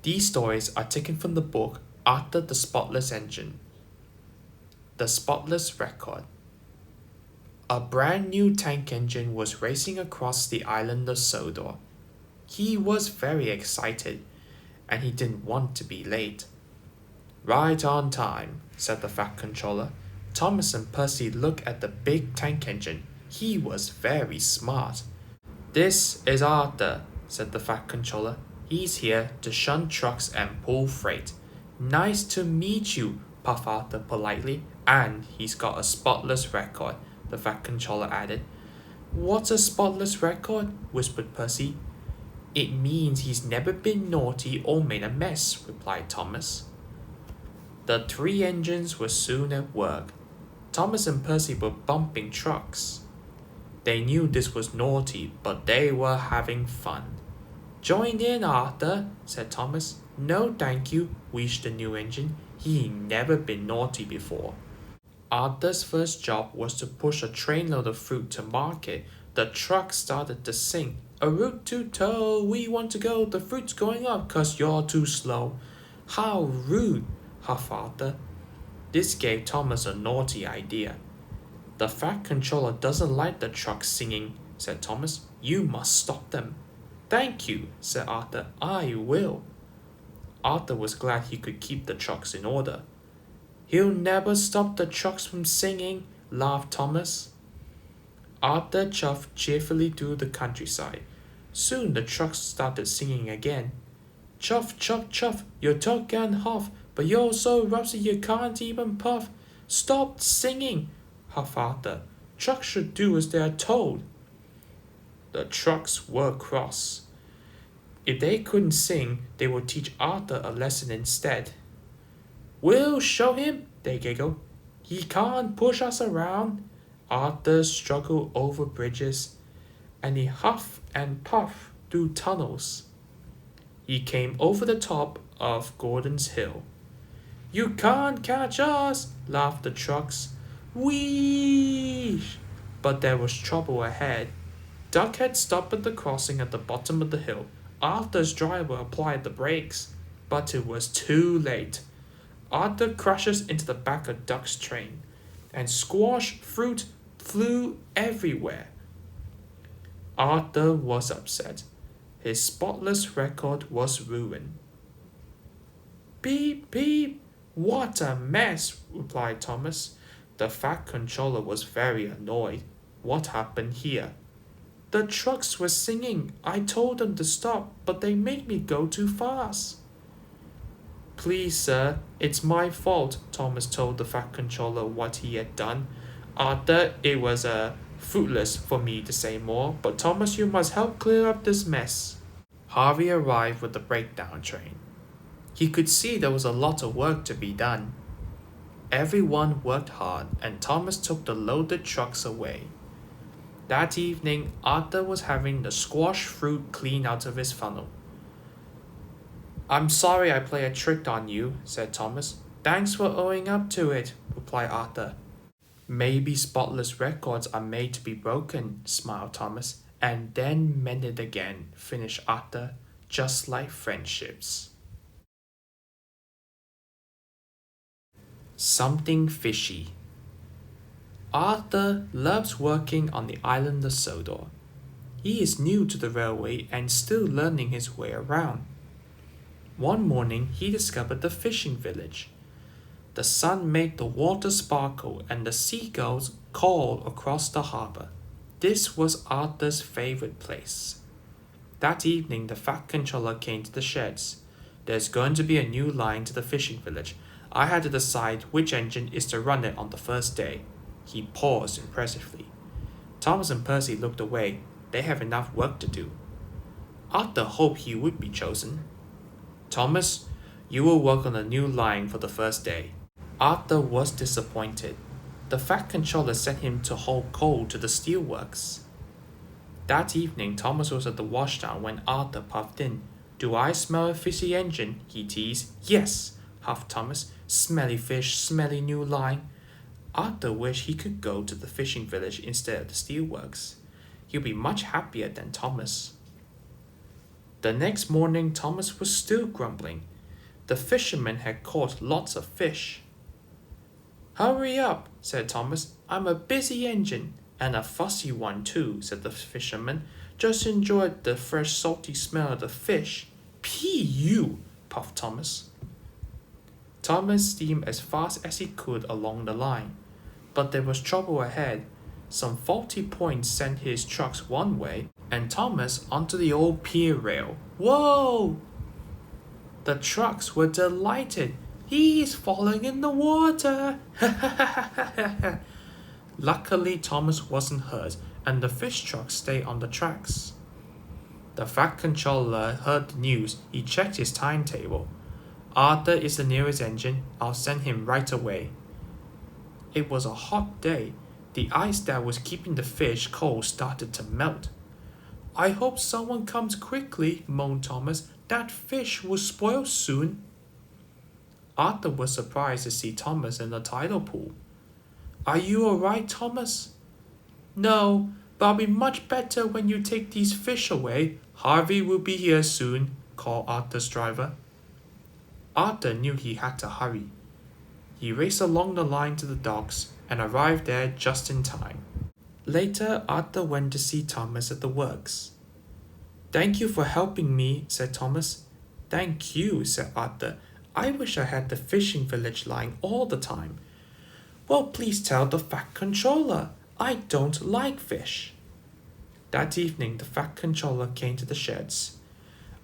These stories are taken from the book Arthur the Spotless Engine. The Spotless Record. A brand new tank engine was racing across the island of Sodor. He was very excited, and he didn't want to be late. Right on time, said the Fat Controller. Thomas and Percy looked at the big tank engine. He was very smart. This is Arthur, said the Fat Controller. He's here to shunt trucks and pull freight. Nice to meet you, puffed Arthur politely. And he's got a spotless record, the Fat Controller added. What's a spotless record? Whispered Percy. It means he's never been naughty or made a mess, replied Thomas. The three engines were soon at work. Thomas and Percy were bumping trucks. They knew this was naughty, but they were having fun. Join in, Arthur, said Thomas. No, thank you, wheezed the new engine. He'd never been naughty before. Arthur's first job was to push a trainload of fruit to market. The truck started to sing. A route to tow, we want to go. The fruit's going up 'cause you're too slow. How rude, huffed Arthur. This gave Thomas a naughty idea. The Fat Controller doesn't like the trucks singing, said Thomas. You must stop them. Thank you, said Arthur. I will. Arthur was glad he could keep the trucks in order. He'll never stop the trucks from singing, laughed Thomas. Arthur chuffed cheerfully through the countryside. Soon the trucks started singing again. Chuff, chuff, chuff, your tug can huff, but you're so rusty you can't even puff. Stop singing, huffed Arthur. Trucks should do as they are told. The trucks were cross. If they couldn't sing, they would teach Arthur a lesson instead. We'll show him, they giggled. He can't push us around. Arthur struggled over bridges, and he huffed and puffed through tunnels. He came over the top of Gordon's Hill. You can't catch us, laughed the trucks. Whee! But there was trouble ahead. Duck had stopped at the crossing at the bottom of the hill. Arthur's driver applied the brakes, but it was too late. Arthur crashes into the back of Duck's train, and squash fruit flew everywhere. Arthur was upset. His spotless record was ruined. Beep, beep. What a mess, replied Thomas. The Fat Controller was very annoyed. What happened here? The trucks were singing. I told them to stop, but they made me go too fast. Please, sir, it's my fault, Thomas told the Fat Controller what he had done. Arthur, it was fruitless for me to say more, but Thomas, you must help clear up this mess. Harvey arrived with the breakdown train. He could see there was a lot of work to be done. Everyone worked hard, and Thomas took the loaded trucks away. That evening, Arthur was having the squash fruit cleaned out of his funnel. I'm sorry I played a trick on you, said Thomas. Thanks for owning up to it, replied Arthur. Maybe spotless records are made to be broken, smiled Thomas, and then mended again, finished Arthur, just like friendships. Something fishy. Arthur loves working on the island of Sodor. He is new to the railway and still learning his way around. One morning he discovered the fishing village. The sun made the water sparkle and the seagulls call across the harbor. This was Arthur's favorite place. That evening the Fat Controller came to the sheds. There's going to be a new line to the fishing village. I had to decide which engine is to run it on the first day. He paused impressively. Thomas and Percy looked away. They have enough work to do. Arthur hoped he would be chosen. Thomas, you will work on a new line for the first day. Arthur was disappointed. The Fat Controller sent him to haul coal to the steelworks. That evening, Thomas was at the washdown when Arthur puffed in. Do I smell a fishy engine? He teased. Yes, huffed Thomas. Smelly fish, smelly new line. Arthur wished he could go to the fishing village instead of the steelworks. He'll be much happier than Thomas. The next morning, Thomas was still grumbling. The fisherman had caught lots of fish. Hurry up, said Thomas. I'm a busy engine. And a fussy one too, said the fisherman. Just enjoy the fresh salty smell of the fish. P.U., puffed Thomas. Thomas steamed as fast as he could along the line. But there was trouble ahead. Some faulty points sent his trucks one way, and Thomas onto the old pier rail. Whoa! The trucks were delighted. He's falling in the water! Luckily, Thomas wasn't hurt, and the fish truck stayed on the tracks. The Fat Controller heard the news. He checked his timetable. Arthur is the nearest engine. I'll send him right away. It was a hot day. The ice that was keeping the fish cold started to melt. I hope someone comes quickly, moaned Thomas. That fish will spoil soon. Arthur was surprised to see Thomas in the tidal pool. Are you alright, Thomas? No, but I'll be much better when you take these fish away. Harvey will be here soon, called Arthur's driver. Arthur knew he had to hurry. He raced along the line to the docks and arrived there just in time. Later, Arthur went to see Thomas at the works. Thank you for helping me, said Thomas. Thank you, said Arthur. I wish I had the fishing village line all the time. Well, please tell the Fat Controller. I don't like fish. That evening, the Fat Controller came to the sheds.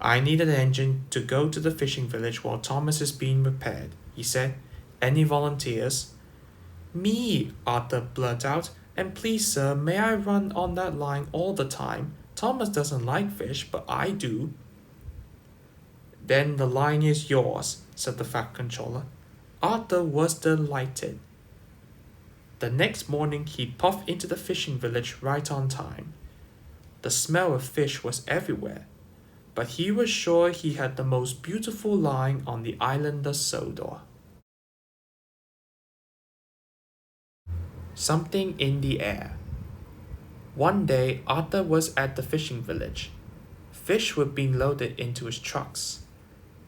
I need an engine to go to the fishing village while Thomas is being repaired, he said. Any volunteers? Me, Arthur blurted out. And please, sir, may I run on that line all the time? Thomas doesn't like fish, but I do. Then the line is yours, said the Fat Controller. Arthur was delighted. The next morning, he puffed into the fishing village right on time. The smell of fish was everywhere, but he was sure he had the most beautiful line on the island of Sodor. Something in the air. One day, Arthur was at the fishing village. Fish were being loaded into his trucks.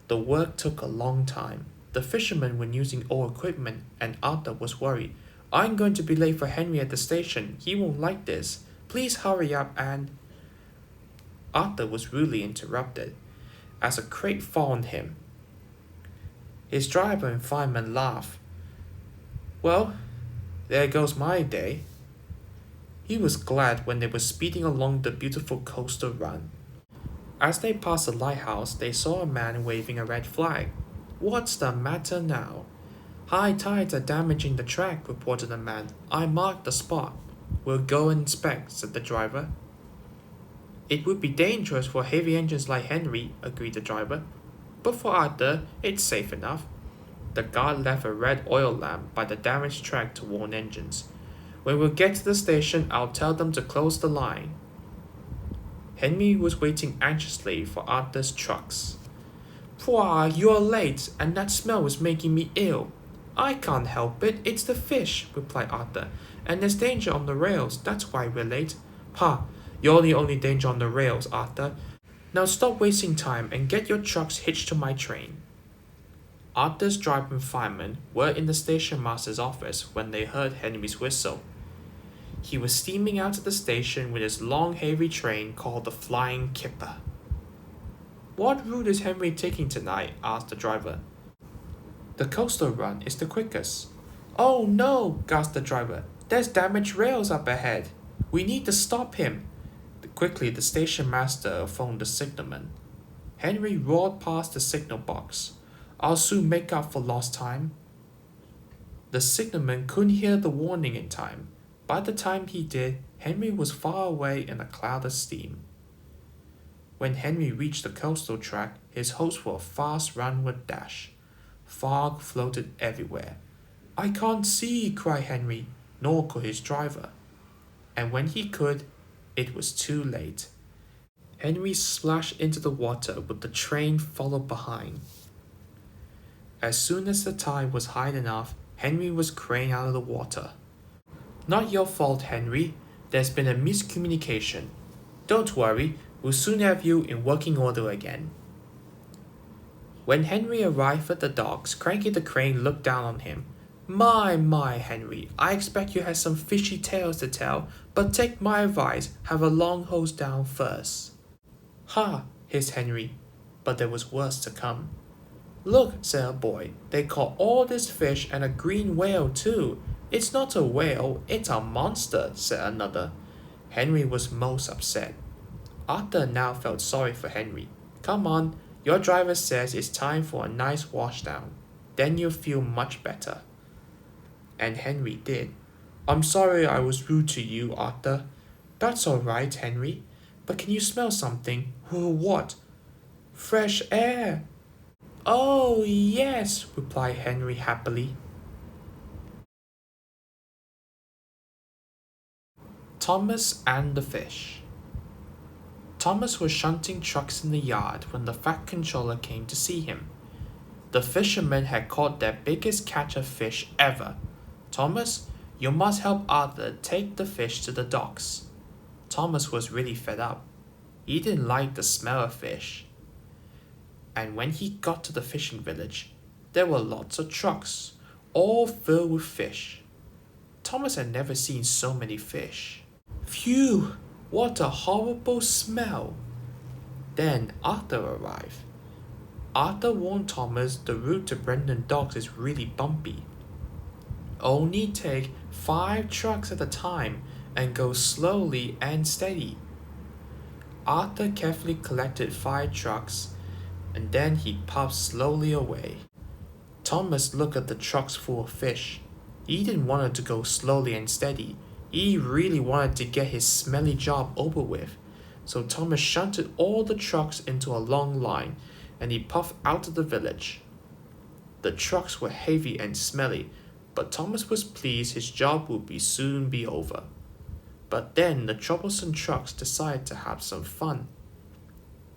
The work took a long time. The fishermen were using old equipment, and Arthur was worried. I'm going to be late for Henry at the station. He won't like this. Please hurry up and... Arthur was rudely interrupted as a crate fell on him. His driver and fireman laughed. Well, there goes my day. He was glad when they were speeding along the beautiful coastal run. As they passed the lighthouse, they saw a man waving a red flag. What's the matter now? High tides are damaging the track, reported the man. I marked the spot. We'll go and inspect, said the driver. It would be dangerous for heavy engines like Henry, agreed the driver. But for Arthur, it's safe enough. The guard left a red oil lamp by the damaged track to warn engines. When we get to the station, I'll tell them to close the line. Henry was waiting anxiously for Arthur's trucks. Pwah, you're late, and that smell is making me ill. I can't help it, it's the fish, replied Arthur. And there's danger on the rails, that's why we're late. Ha, you're the only danger on the rails, Arthur. Now stop wasting time and get your trucks hitched to my train. Arthur's driver and fireman were in the station master's office when they heard Henry's whistle. He was steaming out of the station with his long heavy train called the Flying Kipper. What route is Henry taking tonight? Asked the driver. The coastal run is the quickest. Oh no, gasped the driver. There's damaged rails up ahead. We need to stop him. Quickly, the station master phoned the signalman. Henry roared past the signal box. I'll soon make up for lost time. The signalman couldn't hear the warning in time. By the time he did, Henry was far away in a cloud of steam. When Henry reached the coastal track, his hopes for a fast runward dash. Fog floated everywhere. I can't see, cried Henry, nor could his driver. And when he could, it was too late. Henry splashed into the water with the train followed behind. As soon as the tide was high enough, Henry was craned out of the water. Not your fault, Henry. There's been a miscommunication. Don't worry, we'll soon have you in working order again. When Henry arrived at the docks, Cranky the Crane looked down on him. My, Henry, I expect you had some fishy tales to tell, but take my advice, have a long hose down first. Ha, hissed Henry, but there was worse to come. Look, said a boy, they caught all this fish and a green whale too. It's not a whale, it's a monster, said another. Henry was most upset. Arthur now felt sorry for Henry. Come on, your driver says it's time for a nice washdown. Then you'll feel much better. And Henry did. I'm sorry I was rude to you, Arthur. That's all right, Henry. But can you smell something? What? Fresh air. Oh, yes, replied Henry happily. Thomas and the Fish. Thomas was shunting trucks in the yard when the Fat Controller came to see him. The fishermen had caught their biggest catch of fish ever. Thomas, you must help Arthur take the fish to the docks. Thomas was really fed up. He didn't like the smell of fish. And when he got to the fishing village, there were lots of trucks, all filled with fish. Thomas had never seen so many fish. Phew! What a horrible smell! Then Arthur arrived. Arthur warned Thomas the route to Brendon Docks is really bumpy. Only take 5 trucks at a time and go slowly and steady. Arthur carefully collected 5 trucks and then he puffed slowly away. Thomas looked at the trucks full of fish. He didn't want it to go slowly and steady. He really wanted to get his smelly job over with. So Thomas shunted all the trucks into a long line and he puffed out of the village. The trucks were heavy and smelly, but Thomas was pleased his job would soon be over. But then the troublesome trucks decided to have some fun.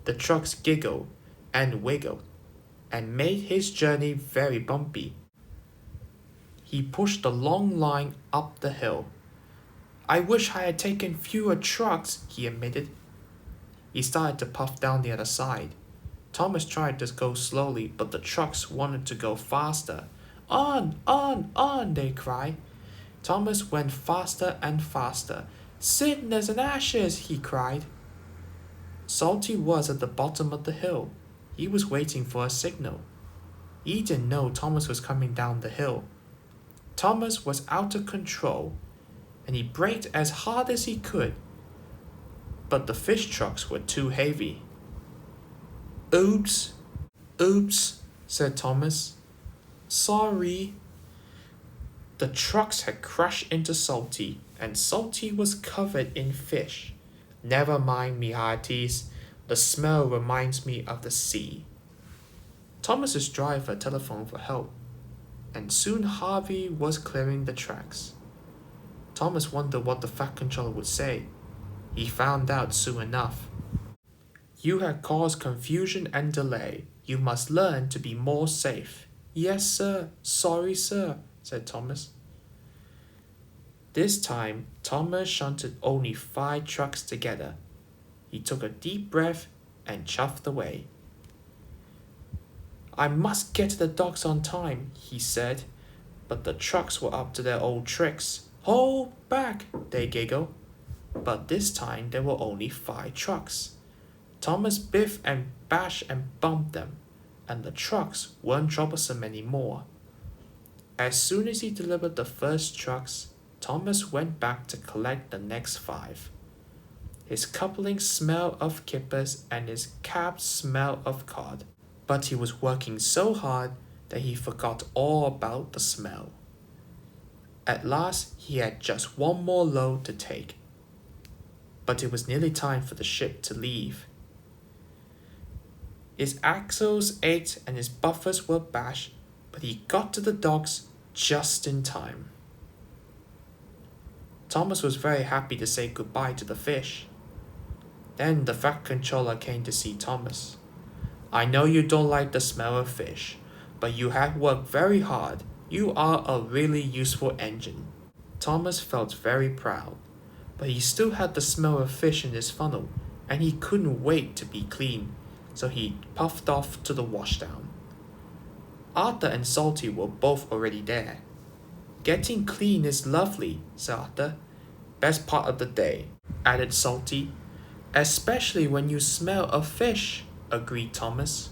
The trucks giggled and wiggled and made his journey very bumpy. He pushed the long line up the hill. I wish I had taken fewer trucks, he admitted. He started to puff down the other side. Thomas tried to go slowly, but the trucks wanted to go faster. On, they cried. Thomas went faster and faster. Cinders and ashes, he cried. Salty was at the bottom of the hill. He was waiting for a signal. He didn't know Thomas was coming down the hill. Thomas was out of control, and he braked as hard as he could. But the fish trucks were too heavy. Oops, said Thomas. Sorry. The trucks had crashed into Salty, and Salty was covered in fish. Never mind, me hearties. The smell reminds me of the sea. Thomas's driver telephoned for help, and soon Harvey was clearing the tracks. Thomas wondered what the Fat Controller would say. He found out soon enough. You have caused confusion and delay. You must learn to be more safe. Yes, sir. Sorry, sir, said Thomas. This time, Thomas shunted only 5 trucks together. He took a deep breath and chuffed away. I must get to the docks on time, he said, but the trucks were up to their old tricks. Hold back, they giggled. But this time there were only 5 trucks. Thomas biffed and bashed and bumped them, and the trucks weren't troublesome anymore. As soon as he delivered the first trucks, Thomas went back to collect the next 5. His coupling smelled of kippers and his cab smelled of cod, but he was working so hard that he forgot all about the smell. At last he had just 1 more load to take, but it was nearly time for the ship to leave. His axles ached and his buffers were bashed, but he got to the docks just in time. Thomas was very happy to say goodbye to the fish. Then the fat controller came to see Thomas. I know you don't like the smell of fish, but you have worked very hard. You are a really useful engine. Thomas felt very proud, but he still had the smell of fish in his funnel, and he couldn't wait to be clean, so he puffed off to the washdown. Arthur and Salty were both already there. Getting clean is lovely, said Arthur. Best part of the day, added Salty. Especially when you smell of fish, agreed Thomas.